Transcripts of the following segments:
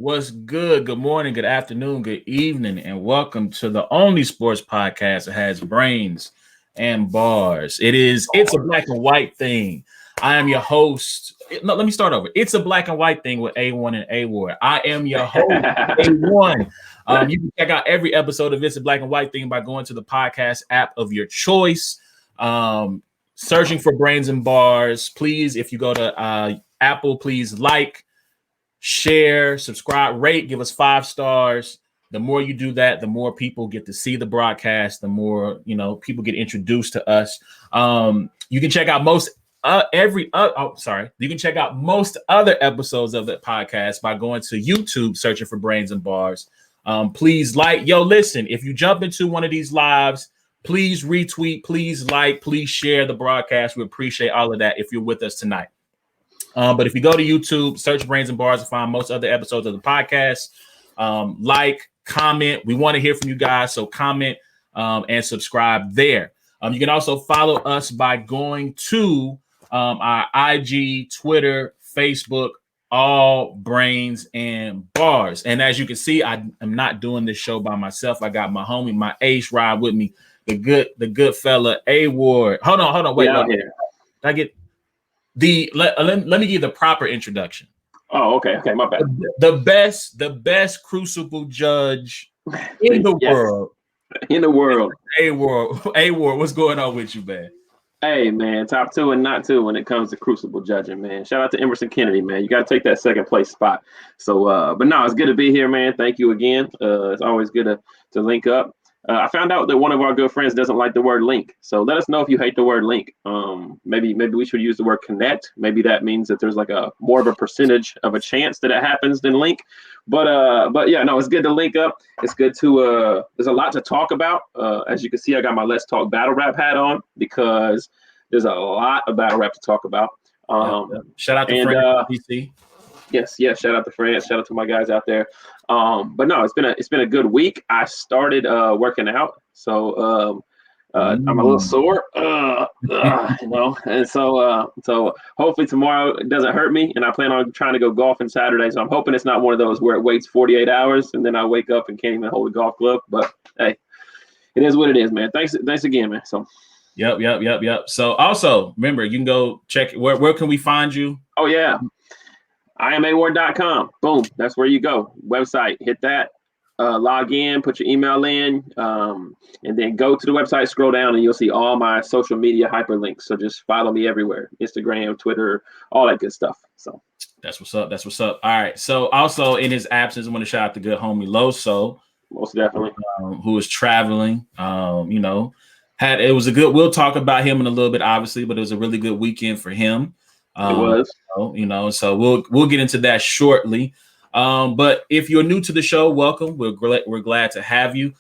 What's good? Good morning, good afternoon, good evening, and welcome to the only sports podcast that has brains and bars. It's a black and white thing. I am your host. No, let me start over. It's a black and white thing with A1 and A-Ward. I am your host, A1. You can check out every episode of It's a Black and White Thing by going to the podcast app of your choice. Searching for brains and bars. Please, if you go to Apple, please like, share, subscribe, rate, give us 5 stars. The more you do that, the more people get to see the broadcast, the more people get introduced to us. You can check out most other episodes of the podcast by going to YouTube, searching for Brains and Bars. Please listen, if you jump into one of these lives, please retweet, please like, please share the broadcast. We appreciate all of that if you're with us tonight. But if you go to YouTube, search Brains and Bars to find most other episodes of the podcast. Like, comment. We want to hear from you guys, so comment and subscribe there. You can also follow us by going to our IG, Twitter, Facebook, all Brains and Bars. And as you can see, I am not doing this show by myself. I got my homie, my ace ride with me, the good fella, A-Ward. Hold on, wait. Did I get let me give you the proper introduction. Oh, okay, my bad. The best crucible judge in the world. In the world. A-Ward, what's going on with you, man? Hey, man, top 2 and not 2 when it comes to crucible judging, man. Shout out to Emerson Kennedy, man. You got to take that second place spot. So, but no, it's good to be here, man. Thank you again. It's always good to link up. I found out that one of our good friends doesn't like the word link. So let us know if you hate the word link. Maybe we should use the word connect. Maybe that means that there's like a more of a percentage of a chance that it happens than link. But yeah, no, it's good to link up. It's good to there's a lot to talk about. As you can see, I got my Let's Talk Battle Rap hat on because there's a lot of battle rap to talk about. Shout out to France, DC. Yes, shout out to France, shout out to my guys out there. But no, it's been a good week. I started working out, so I'm a little sore, and so hopefully tomorrow it doesn't hurt me. And I plan on trying to go golfing Saturday, so I'm hoping it's not one of those where it waits 48 hours and then I wake up and can't even hold a golf club. But hey, it is what it is, man. Thanks again, man. So. Yep. So also remember, you can go check where can we find you? Oh yeah. IamAward.com. Boom. That's where you go. Website. Hit that. Log in. Put your email in. And then go to the website. Scroll down, and you'll see all my social media hyperlinks. So just follow me everywhere: Instagram, Twitter, all that good stuff. So that's what's up. All right. So also in his absence, I want to shout out the good homie Loso. Most definitely. Who is traveling. It was a good. We'll talk about him in a little bit, obviously, but it was a really good weekend for him. It was. So we'll get into that shortly. But if you're new to the show, welcome. We're glad to have you.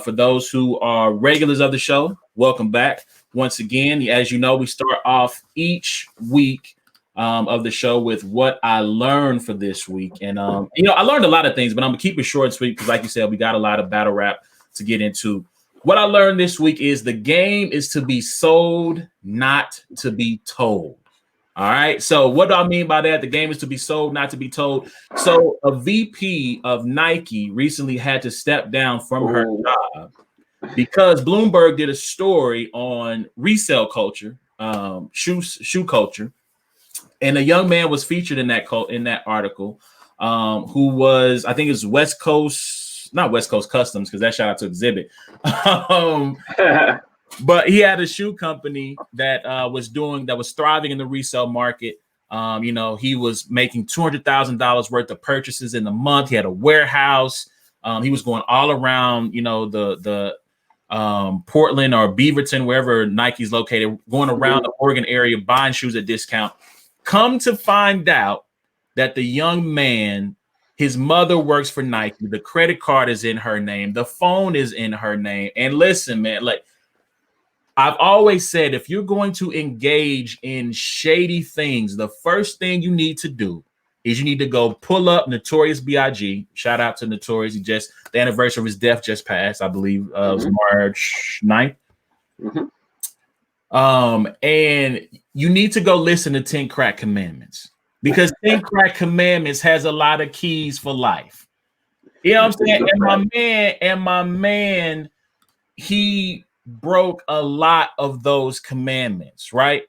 For those who are regulars of the show, welcome back once again. As you know, we start off each week of the show with what I learned for this week, and I learned a lot of things, but I'm gonna keep it short and sweet because, like you said, we got a lot of battle rap to get into. What I learned this week is the game is to be sold, not to be told. All right. So what do I mean by that? The game is to be sold, not to be told. So a VP of Nike recently had to step down from her job because Bloomberg did a story on resale culture, shoe culture, and a young man was featured in that article, who was, I think it's not West Coast Customs, because that shout out to Exhibit. But he had a shoe company that was thriving in the resale market. He was making $200,000 worth of purchases in the month. He had a warehouse. He was going all around, the Portland or Beaverton, wherever Nike's located, going around the Oregon area, buying shoes at discount. Come to find out that the young man, his mother works for Nike. The credit card is in her name. The phone is in her name. And listen, man, like, I've always said, if you're going to engage in shady things, the first thing you need to do is you need to go pull up Notorious B.I.G. Shout out to Notorious. The anniversary of his death just passed, I believe, was March 9th. And you need to go listen to 10 Crack Commandments. because 10 Crack Commandments has a lot of keys for life. You know what I'm saying? And my man, he broke a lot of those commandments, right?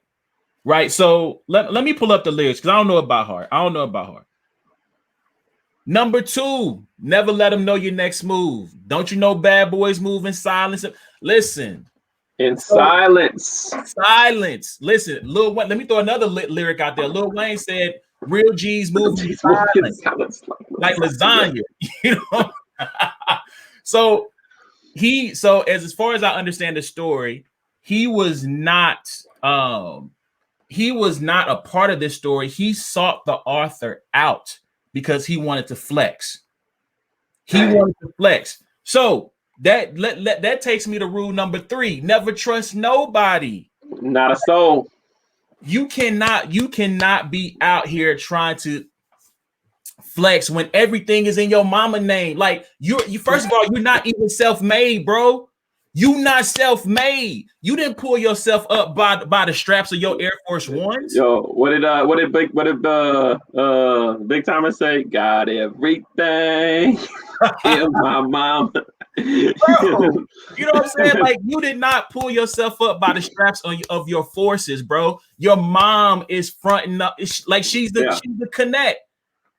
Right. So let me pull up the lyrics because I don't know it by heart. Number 2, never let them know your next move. Don't you know bad boys move in silence? Listen. In silence. Silence. Listen, Lil Wayne, let me throw another lyric out there. Lil Wayne said, real G's move in silence. Like lasagna. You know? So as far as I understand the story, he was not a part of this story. He sought the author out because he wanted to flex. So that takes me to rule number 3. Never trust nobody. Not a soul. You cannot be out here trying to flex when everything is in your mama name. Like you first of all, you're not even self-made, bro. You not self-made. You didn't pull yourself up by the straps of your Air Force Ones. Yo, what did Big Timers say? Got everything in my mom. Bro, you know what I'm saying? Like you did not pull yourself up by the straps of your forces, bro. Your mom is fronting up. Like she's the connect.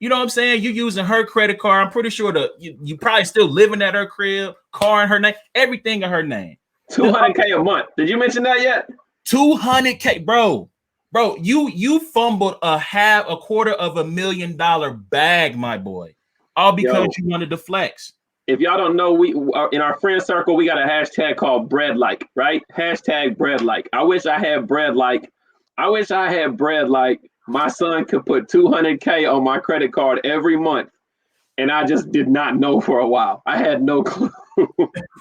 You know what I'm saying? You using her credit card. I'm pretty sure you probably still living at her crib, car in her name, everything in her name. $200K a month. Did you mention that yet? $200K, bro. You fumbled a $250,000 bag, my boy, all because you wanted to flex. If y'all don't know, we in our friend circle, we got a hashtag called bread-like, right? Hashtag bread-like. I wish I had bread-like. My son could put $200K on my credit card every month, and I just did not know for a while. I had no clue.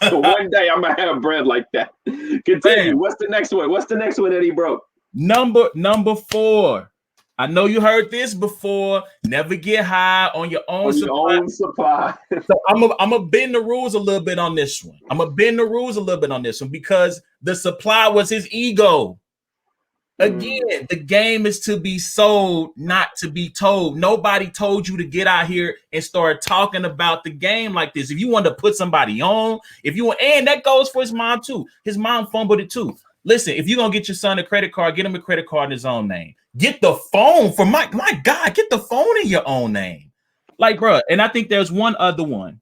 So one day I'm gonna have bread like that. Continue. Damn. What's the next one that he broke? Number 4. I know you heard this before. Never get high on your own supply. So I'm gonna bend the rules a little bit on this one. Because the supply was his ego. Again, the game is to be sold, not to be told. Nobody told you to get out here and start talking about the game like this. If you want to put somebody on, and that goes for his mom too. His mom fumbled it too. Listen, if you're gonna get your son a credit card, get him a credit card in his own name. Get the phone for my God, get the phone in your own name. Like, bro, and I think there's one other rule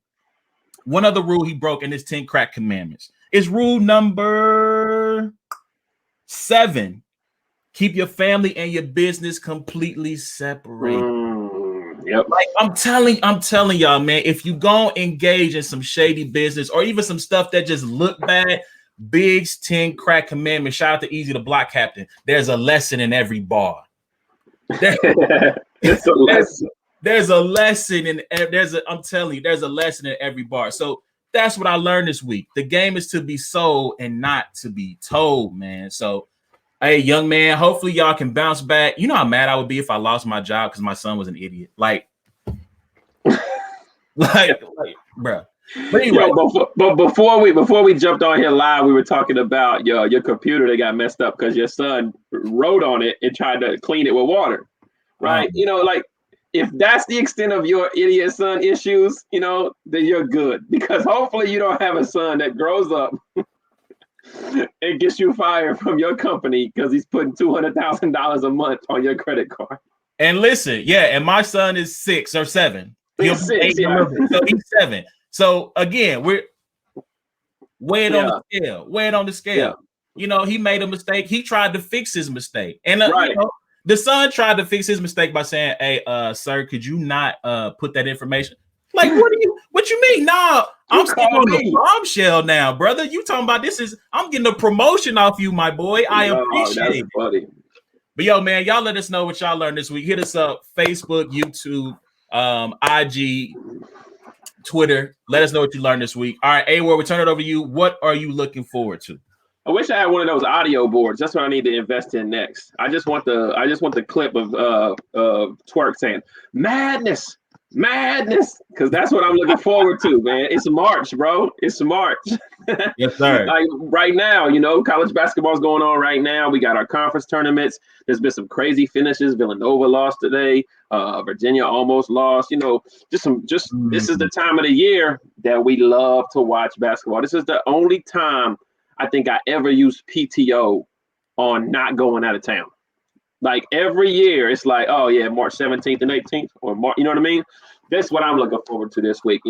he broke in his 10 Crack Commandments. It's rule number 7. Keep your family and your business completely separate. Yep. Like I'm telling y'all, man, if you go engage in some shady business or even some stuff that just look bad, Big's 10 Crack Commandments. Shout out to Easy the Block Captain. There's a lesson in every bar. It's a lesson. There's a lesson in I'm telling you, there's a lesson in every bar. So that's what I learned this week. The game is to be sold and not to be told, man. So hey, young man, hopefully y'all can bounce back. You know how mad I would be if I lost my job because my son was an idiot. Like, bro. But anyway, but before we jumped on here live, we were talking about your computer that got messed up because your son wrote on it and tried to clean it with water, right? Like if that's the extent of your idiot son issues, then you're good because hopefully you don't have a son that grows up and gets you fired from your company because he's putting $200,000 a month on your credit card. And listen, and my son is 6 or 7. He's 6, so he's 7. So again, we're weighed on the scale. Yeah. He made a mistake. He tried to fix his mistake, and the son tried to fix his mistake by saying, "Hey, sir, could you not put that information?" Like, what you mean? Nah, I'm still on the bombshell now, brother. You talking about I'm getting a promotion off you, my boy. I appreciate it. Funny. But yo, man, y'all let us know what y'all learned this week. Hit us up, Facebook, YouTube, IG, Twitter. Let us know what you learned this week. All right, A-Ward, we turn it over to you. What are you looking forward to? I wish I had one of those audio boards. That's what I need to invest in next. I just want the clip of Twerk saying, madness. madness, because that's what I'm looking forward to, man. It's March, bro. It's March. Yes, sir. Like right now, college basketball is going on right now. We got our conference tournaments. There's been some crazy finishes. Villanova lost today. Virginia almost lost. This is the time of the year that we love to watch basketball. This is the only time I think I ever used PTO on not going out of town. Like every year, it's like, oh yeah, March 17th and 18th, or March, you know what I mean? That's what I'm looking forward to this week.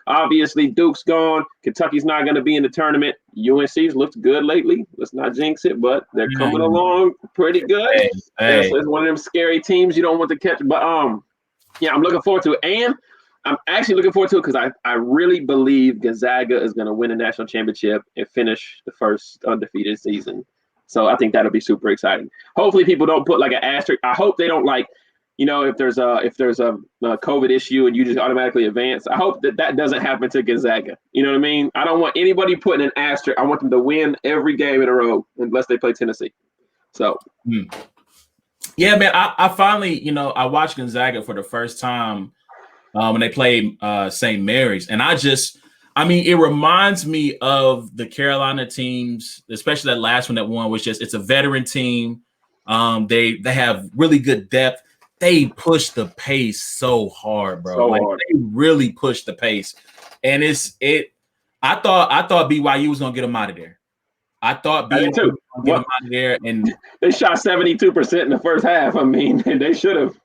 Obviously Duke's gone. Kentucky's not going to be in the tournament. UNC's looked good lately. Let's not jinx it, but they're coming along pretty good. Hey. So it's one of them scary teams you don't want to catch. But yeah, I'm looking forward to it, and I'm actually looking forward to it because I really believe Gonzaga is going to win a national championship and finish the first undefeated season. So I think that'll be super exciting. Hopefully people don't put like an asterisk. I hope they don't if there's a COVID issue and you just automatically advance. I hope that doesn't happen to Gonzaga. You know what I mean? I don't want anybody putting an asterisk. I want them to win every game in a row unless they play Tennessee. So. Yeah, man, I finally, I watched Gonzaga for the first time when they played St. Mary's. And it reminds me of the Carolina teams, especially that last one that won, it's a veteran team. They have really good depth. They push the pace so hard, bro. They really push the pace. And I thought BYU was gonna get them out of there. I thought BYU was gonna get them out of there, and they shot 72% in the first half. I mean, they should have.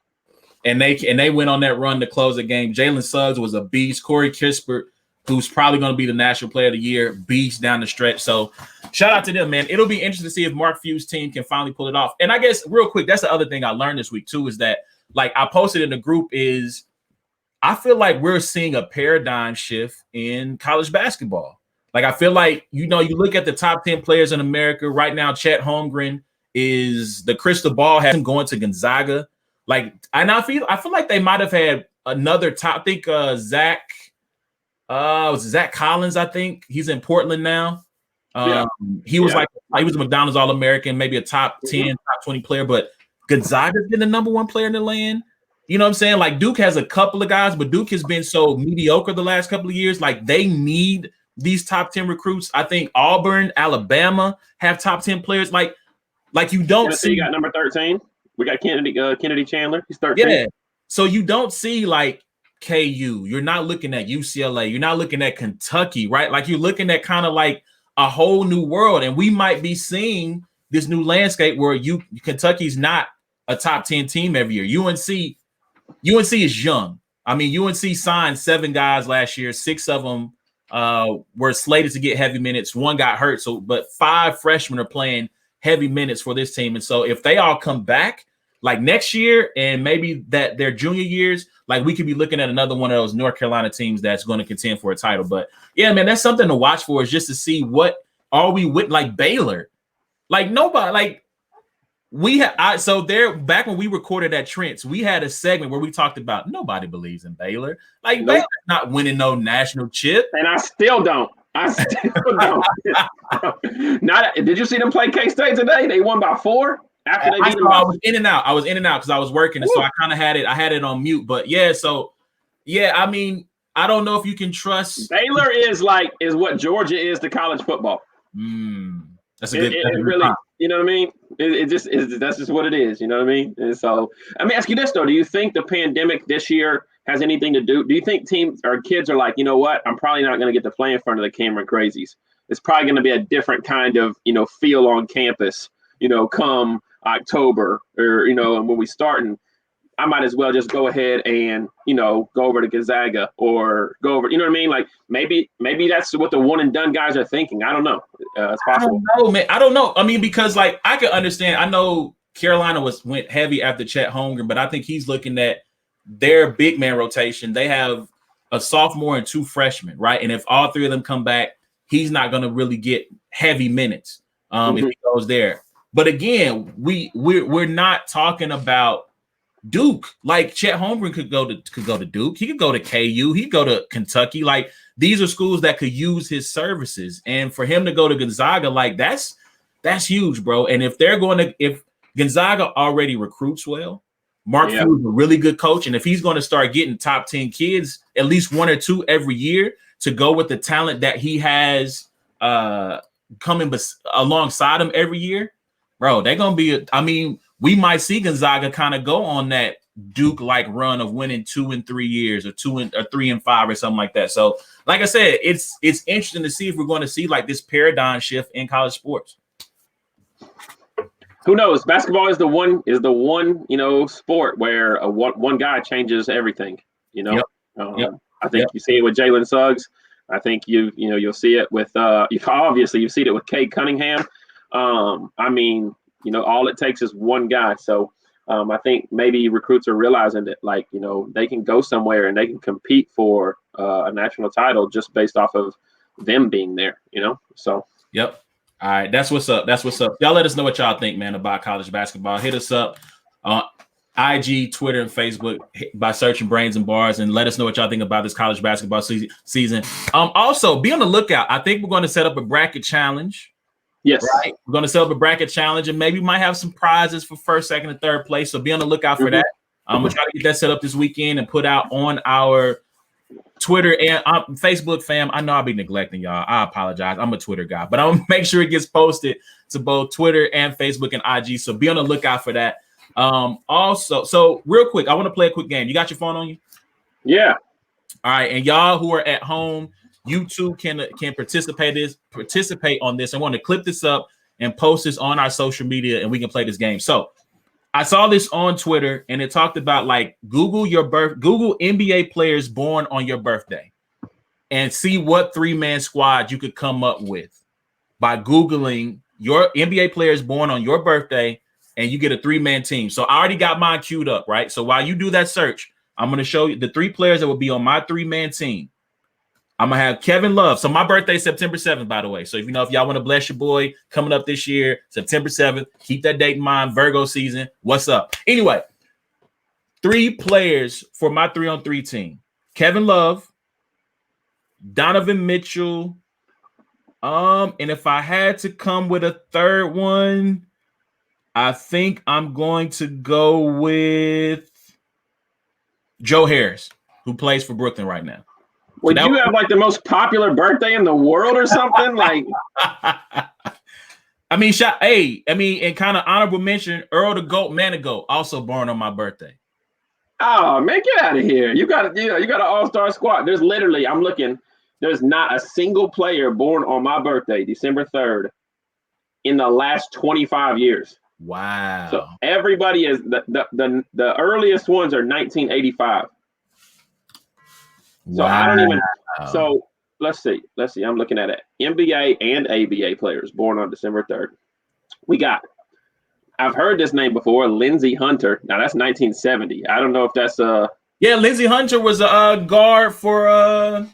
And they went on that run to close the game. Jalen Suggs was a beast. Corey Kispert, who's probably going to be the National Player of the Year, beast down the stretch. So shout out to them, man. It'll be interesting to see if Mark Few's team can finally pull it off. And I guess real quick, that's the other thing I learned this week too, is that like I posted in the group is I feel like we're seeing a paradigm shift in college basketball. Like I feel like, you look at the top 10 players in America right now, Chet Holmgren is the crystal ball has him going to Gonzaga. I feel like they might have had another top, I think Zach Collins, I think he's in Portland now. He was he was a McDonald's All-American, maybe a top 10, top 20 player, but Gonzaga's been the number one player in the land. You know what I'm saying? Like Duke has a couple of guys, but Duke has been so mediocre the last couple of years. Like they need these top 10 recruits. I think Auburn, Alabama have top 10 players. Like you don't see. You got number 13. We got Kennedy Chandler. He's 13. Yeah. So you don't see like KU. You're not looking at UCLA. You're not looking at Kentucky, right? Like you're looking at kind of like a whole new world. And we might be seeing this new landscape where Kentucky's not a top 10 team every year. UNC is young. I mean, UNC signed 7 guys last year. 6 of them were slated to get heavy minutes. 1 got hurt. But 5 freshmen are playing heavy minutes for this team. And so if they all come back like next year and maybe that their junior years, like we could be looking at another one of those North Carolina teams that's going to contend for a title. But yeah, man, that's something to watch for, is just to see what are we with like Baylor. Like nobody, like we have. So there, back when we recorded at Trent's, we had a segment where we talked about nobody believes in Baylor. Like Baylor's not winning no national chip, and I still don't. Did you see them play K-State today? They won by 4 after they beat them. I was in and out because I was working, and so I kind of had it on mute. But yeah, so yeah, I mean, I don't know if you can trust Baylor is what Georgia is to college football. That's a good. It really, you know what I mean? It just is. That's just what it is. You know what I mean? And so, let me ask you this though: do you think the pandemic this year has anything to do? Do you think teams or kids are like, you know what? I'm probably not going to get to play in front of the Cameron Crazies. It's probably going to be a different kind of, feel on campus, come October or, and when we start, and I might as well just go ahead and, go over to Gonzaga or go over, you know what I mean? Like maybe that's what the one and done guys are thinking. I don't know. It's possible. I don't know, man. I don't know. I mean, because like I can understand, I know Carolina went heavy after Chet Holmgren, but I think he's looking at their big man rotation. They have a sophomore and 2 freshmen, right? And if all 3 of them come back, he's not going to really get heavy minutes if he goes there. But again, we're not talking about Duke. Like Chet Holmgren could go to Duke. He could go to KU. He could go to Kentucky. Like these are schools that could use his services. And for him to go to Gonzaga, like that's huge, bro. And if Gonzaga already recruits well, Mark Few is a really good coach, and if he's going to start getting top 10 kids, at least 1 or 2 every year, to go with the talent that he has coming alongside him every year, bro, they're gonna be. I mean, we might see Gonzaga kind of go on that Duke-like run of winning 2 in 3 years, or 3 and 5, or something like that. So, like I said, it's interesting to see if we're going to see like this paradigm shift in college sports. Who knows? Basketball is the one sport where one guy changes everything. Yep. I think you see it with Jalen Suggs. I think you'll see it with you've seen it with Cade Cunningham. I mean, all it takes is one guy. So I think maybe recruits are realizing that, like, they can go somewhere and they can compete for a national title just based off of them being there. So yep. All right, that's what's up. Y'all let us know what y'all think, man, about college basketball. Hit us up on IG, Twitter, and Facebook by searching Brains and Bars, and let us know what y'all think about this college basketball season. Also, be on the lookout. I think we're going to set up a bracket challenge. Yes. Right. We're going to set up a bracket challenge, and maybe we might have some prizes for first, second, and third place. So be on the lookout for that. I'm going to try to get that set up this weekend and put out on our Twitter and Facebook, fam. I know I'll be neglecting y'all. I apologize. I'm a Twitter guy, but I'm going to make sure it gets posted to both Twitter and Facebook and IG. So be on the lookout for that. Also, so real quick, I want to play a quick game. You got your phone on you? Yeah. All right. And y'all who are at home, you too can participate on this. I want to clip this up and post this on our social media, and we can play this game. So I saw this on Twitter, and it talked about, like, Google NBA players born on your birthday and see what 3-man squad you could come up with by Googling your NBA players born on your birthday, and you get a 3-man team. So I already got mine queued up, right? So while you do that search, I'm going to show you the 3 players that will be on my 3-man team. I'm going to have Kevin Love. So my birthday is September 7th, by the way. So if y'all want to bless your boy coming up this year, September 7th, keep that date in mind, Virgo season. What's up? Anyway, 3 players for my 3-on-3 team. Kevin Love, Donovan Mitchell, and if I had to come with a third one, I think I'm going to go with Joe Harris, who plays for Brooklyn right now. Would you have like the most popular birthday in the world or something? Like, I mean, and kind of honorable mention, Earl the Goat Manigault, also born on my birthday. Oh man, get out of here! You got an all-star squad. There's literally, I'm looking. There's not a single player born on my birthday, December 3rd, in the last 25 years. Wow! So everybody is the earliest ones are 1985. So I don't even. So let's see. I'm looking at it. NBA and ABA players born on December 3rd. We got. I've heard this name before, Lindsey Hunter. Now that's 1970. I don't know if that's Yeah, Lindsey Hunter was a guard for.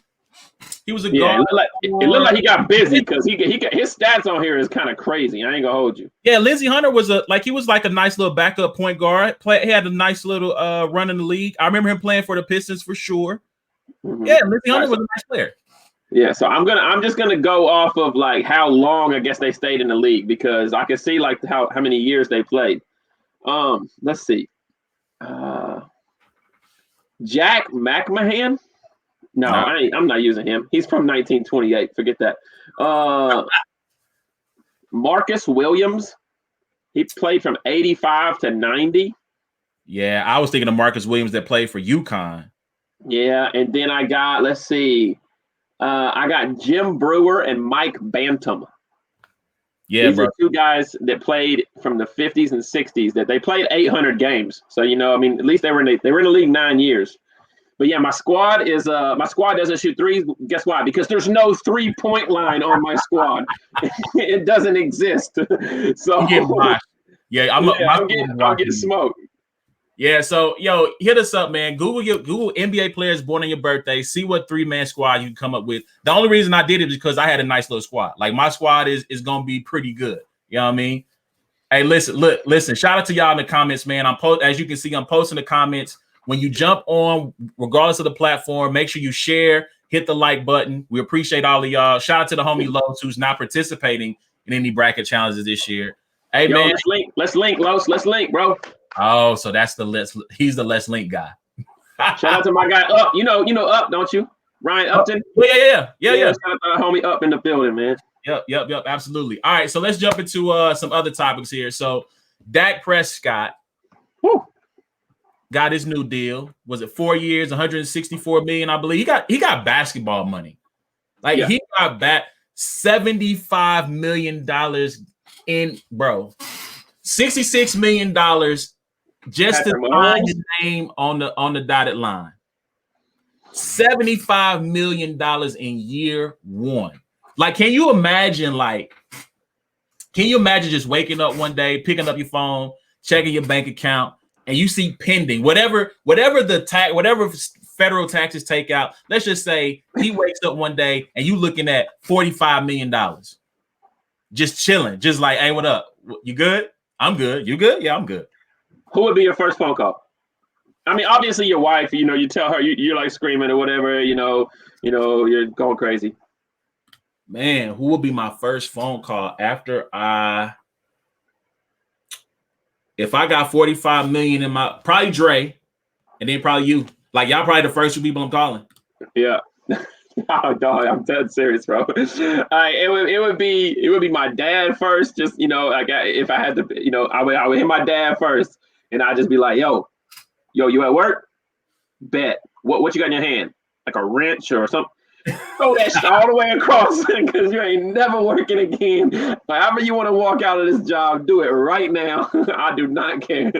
He was a guard. It looked like he got busy because he got his stats on here is kind of crazy. I ain't gonna hold you. Yeah, Lindsey Hunter was a nice little backup point guard. He had a nice little run in the league. I remember him playing for the Pistons for sure. Mm-hmm. Yeah, Lindsey Hunter was a nice player. Yeah, so I'm just gonna go off of like how long I guess they stayed in the league because I can see like how many years they played. Let's see. Jack McMahon. No, I'm not using him. He's from 1928. Forget that. Marcus Williams. He played from 85 to 90. Yeah, I was thinking of Marcus Williams that played for UConn. Yeah, and then I got, let's see. I got Jim Brewer and Mike Bantam. Yeah, these are 2 guys that played from the 50s and 60s. That they played 800 games. So at least they were in the league 9 years. But yeah, my squad doesn't shoot threes. Guess why? Because there's no 3-point line on my squad. It doesn't exist. So I'm getting smoked. Yeah, so hit us up, man. Google NBA players born on your birthday. See what 3-man squad you can come up with. The only reason I did it is because I had a nice little squad. Like my squad is gonna be pretty good. You know what I mean? Hey, listen. Shout out to y'all in the comments, man. As you can see, I'm posting the comments. When you jump on, regardless of the platform, make sure you share, hit the like button. We appreciate all of y'all. Shout out to the homie Los, who's not participating in any bracket challenges this year. Hey, man. Let's link, Los. Let's link, bro. Oh, so that's he's the Les Link guy. Shout out to my guy Up. You know Up, don't you? Ryan Upton. Yeah. Shout out to our homie Up in the building, man. Yep. Absolutely. All right, so let's jump into some other topics here. So Dak Prescott got his new deal. Was it 4 years, 164 million? I believe he got basketball money. Like he got back $75 million in, bro. $66 million just to find his name on the dotted line. $75 million in year one. Like, can you imagine just waking up one day, picking up your phone, checking your bank account, and you see pending whatever federal taxes take out? Let's just say he wakes up one day and you looking at $45 million, just chilling, just like, hey, what up? You good? I'm good. You good? Yeah, I'm good. Who would be your first phone call? I mean, obviously your wife. You tell her you're like screaming or whatever. You're going crazy. Man, who would be my first phone call after if I got 45 million in my, probably Dre, and then probably you. Like, y'all probably the first two people I'm calling. Yeah. Oh, dog, I'm dead serious, bro. It would be my dad first. Just if I had to, I would hit my dad first, and I'd just be like, yo, you at work? Bet. What you got in your hand? Like a wrench or something? Throw that shit all the way across because you ain't never working again. However you want to walk out of this job, do it right now. I do not care.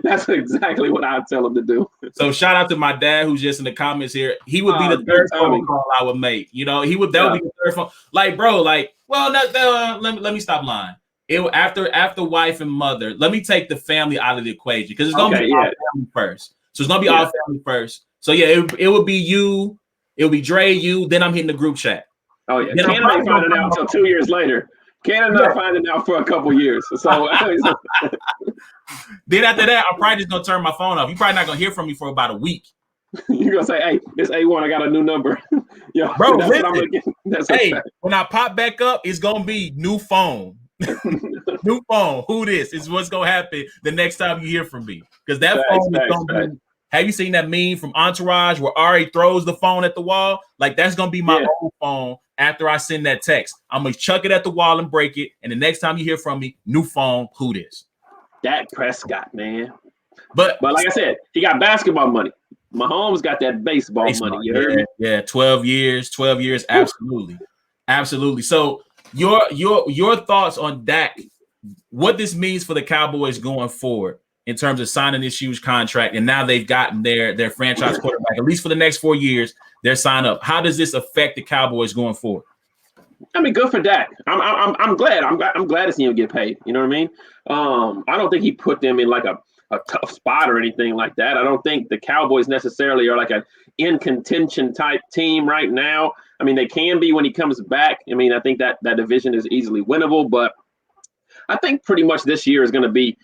That's exactly what I tell him to do. So shout out to my dad who's just in the comments here. He would be the third phone call I would make. That would be the third phone. Like, bro, let me stop lying. After wife and mother, let me take the family out of the equation because it's gonna be our family first. So it's gonna be our family first. So yeah, it would be you. It'll be Dre, you. Then I'm hitting the group chat. Oh yeah, Cannon ain't finding out until 2 years later. Cannon not finding out for a couple years. So then after that, I'm probably just gonna turn my phone off. You're probably not gonna hear from me for about a week. You're gonna say, "Hey, it's A1. I got a new number." Yo, bro, when I pop back up, it's gonna be new phone. New phone. Who this is? What's gonna happen the next time you hear from me? Because that phone is gonna be. Have you seen that meme from Entourage where Ari throws the phone at the wall? Like, that's going to be my old phone after I send that text. I'm going to chuck it at the wall and break it. And the next time you hear from me, new phone, who this? Dak Prescott, man. But like I said, he got basketball money. Mahomes got that baseball money. You heard me? Yeah, 12 years, absolutely. Absolutely. So your thoughts on Dak, what this means for the Cowboys going forward in terms of signing this huge contract, and now they've gotten their franchise quarterback, at least for the next 4 years, they're signed up. How does this affect the Cowboys going forward? I mean, good for Dak. I'm glad. I'm glad to see him get paid. You know what I mean? I don't think he put them in like a tough spot or anything like that. I don't think the Cowboys necessarily are like an in contention type team right now. I mean, they can be when he comes back. I mean, I think that division is easily winnable, but I think pretty much this year is going to be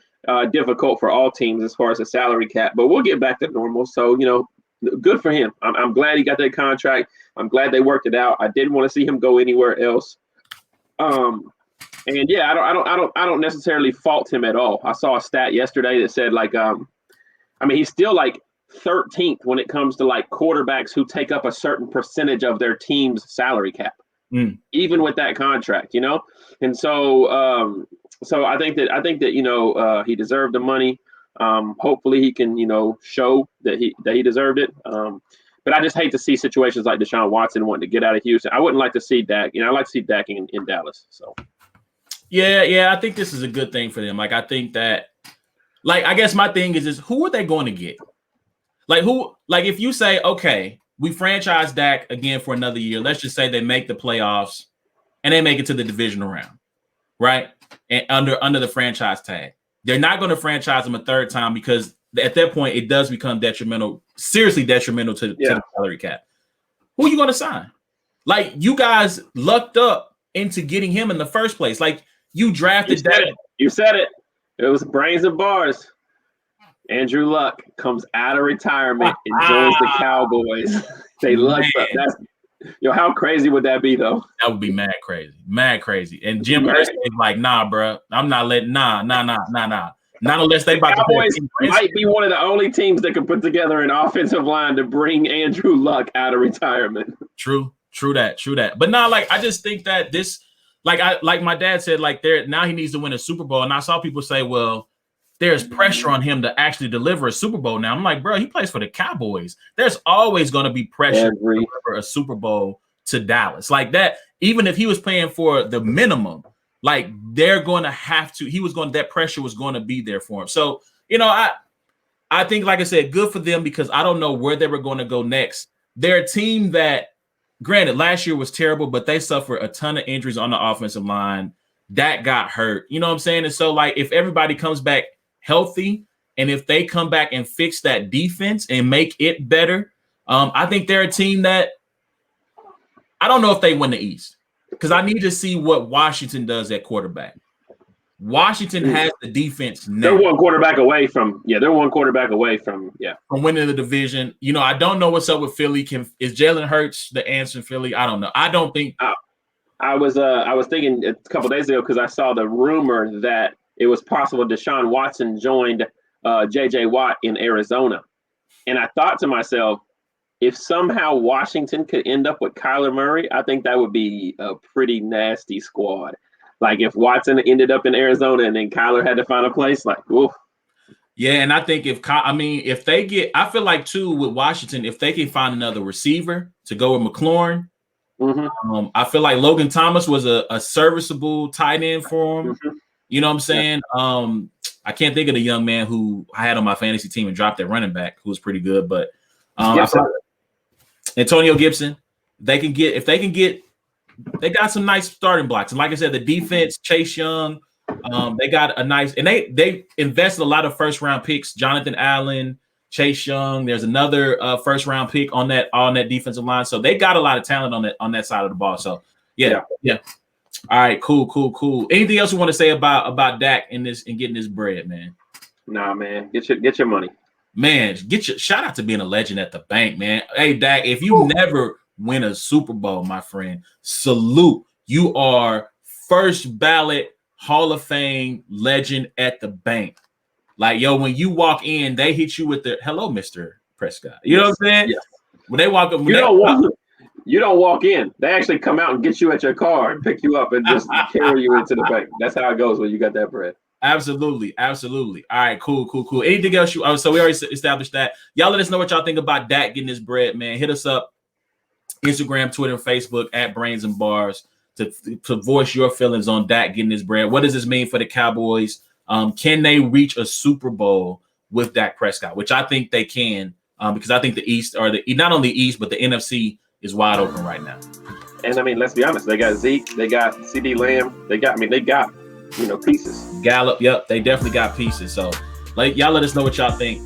difficult for all teams as far as the salary cap, but we'll get back to normal. So, good for him. I'm glad he got that contract. I'm glad they worked it out. I didn't want to see him go anywhere else. And yeah, I don't necessarily fault him at all. I saw a stat yesterday that said he's still like 13th when it comes to like quarterbacks who take up a certain percentage of their team's salary cap, even with that contract, And so, so I think that he deserved the money. Hopefully he can show that he deserved it. But I just hate to see situations like Deshaun Watson wanting to get out of Houston. I wouldn't like to see Dak. I'd like to see Dak in Dallas. So yeah, I think this is a good thing for them. Like, I think that, like, I guess my thing is who are they going to get? Like, if you say, okay, we franchise Dak again for another year. Let's just say they make the playoffs and they make it to the divisional round, right? And under the franchise tag, they're not going to franchise him a third time because at that point it does become seriously detrimental to the salary cap. Who are you going to sign? Like, you guys lucked up into getting him in the first place. Like, you drafted Dak. You said it. It was brains and bars. Andrew Luck comes out of retirement and joins the Cowboys. They lucked up. How crazy would that be, though? That would be mad crazy. And Jim Irsay is like, nah, bro, I'm not letting, nah. Not unless they about Cowboys to might be one of the only teams that can put together an offensive line to bring Andrew Luck out of retirement. True that. But now, like, I just think that this, like my dad said, like, now he needs to win a Super Bowl. And I saw people say, well, there's pressure on him to actually deliver a Super Bowl now. I'm like, bro, he plays for the Cowboys. There's always going to be pressure to deliver a Super Bowl to Dallas. Like that, even if he was playing for the minimum, like they're going to have to, that pressure was going to be there for him. So, I think, like I said, good for them because I don't know where they were going to go next. They're a team that, granted, last year was terrible, but they suffered a ton of injuries on the offensive line. Dak got hurt. You know what I'm saying? And so, like, if everybody comes back healthy and if they come back and fix that defense and make it better, I think they're a team that I don't know if they win the East because I need to see what Washington does at quarterback. Washington has the defense now. They're one quarterback away from winning the division. I don't know what's up with Philly. Is Jalen Hurts the answer in Philly? I don't know. I don't think. I was thinking a couple days ago because I saw the rumor that it was possible Deshaun Watson joined J.J. Watt in Arizona, and I thought to myself, if somehow Washington could end up with Kyler Murray, I think that would be a pretty nasty squad. Like if Watson ended up in Arizona and then Kyler had to find a place, like, woof. Yeah, and I think if they get, I feel like too with Washington, if they can find another receiver to go with McLaurin, I feel like Logan Thomas was a serviceable tight end for him. Mm-hmm. You know what I'm saying? Yeah. I can't think of the young man who I had on my fantasy team and dropped at running back, who was pretty good, but I feel like Antonio Gibson, they got some nice starting blocks. And like I said, the defense, Chase Young, they got a nice, and they invested a lot of first round picks. Jonathan Allen, Chase Young. There's another first round pick on that defensive line. So they got a lot of talent on that side of the ball. So yeah. All right, cool. Anything else you want to say about Dak and getting this bread, man? Nah, man, get your money. Man, shout out to being a legend at the bank, man. Hey, Dak, if you never win a Super Bowl, my friend, salute. You are first ballot Hall of Fame legend at the bank. Like, yo, when you walk in, they hit you with the hello, Mr. Prescott. You know what I'm saying? Yes. When they walk up, you don't walk in. They actually come out and get you at your car and pick you up and just carry you into the bank. That's how it goes when you got that bread. Absolutely. All right, cool. Anything else so we already established that. Y'all let us know what y'all think about Dak getting his bread, man. Hit us up, Instagram, Twitter, and Facebook at Brains and Bars to voice your feelings on Dak getting his bread. What does this mean for the Cowboys? Can they reach a Super Bowl with Dak Prescott? Which I think they can, because I think the East, or not only the East, but the NFC is wide open right now. And I mean, let's be honest, they got Zeke, they got CeeDee Lamb, they got pieces. Gallup, yep, they definitely got pieces. So y'all let us know what y'all think.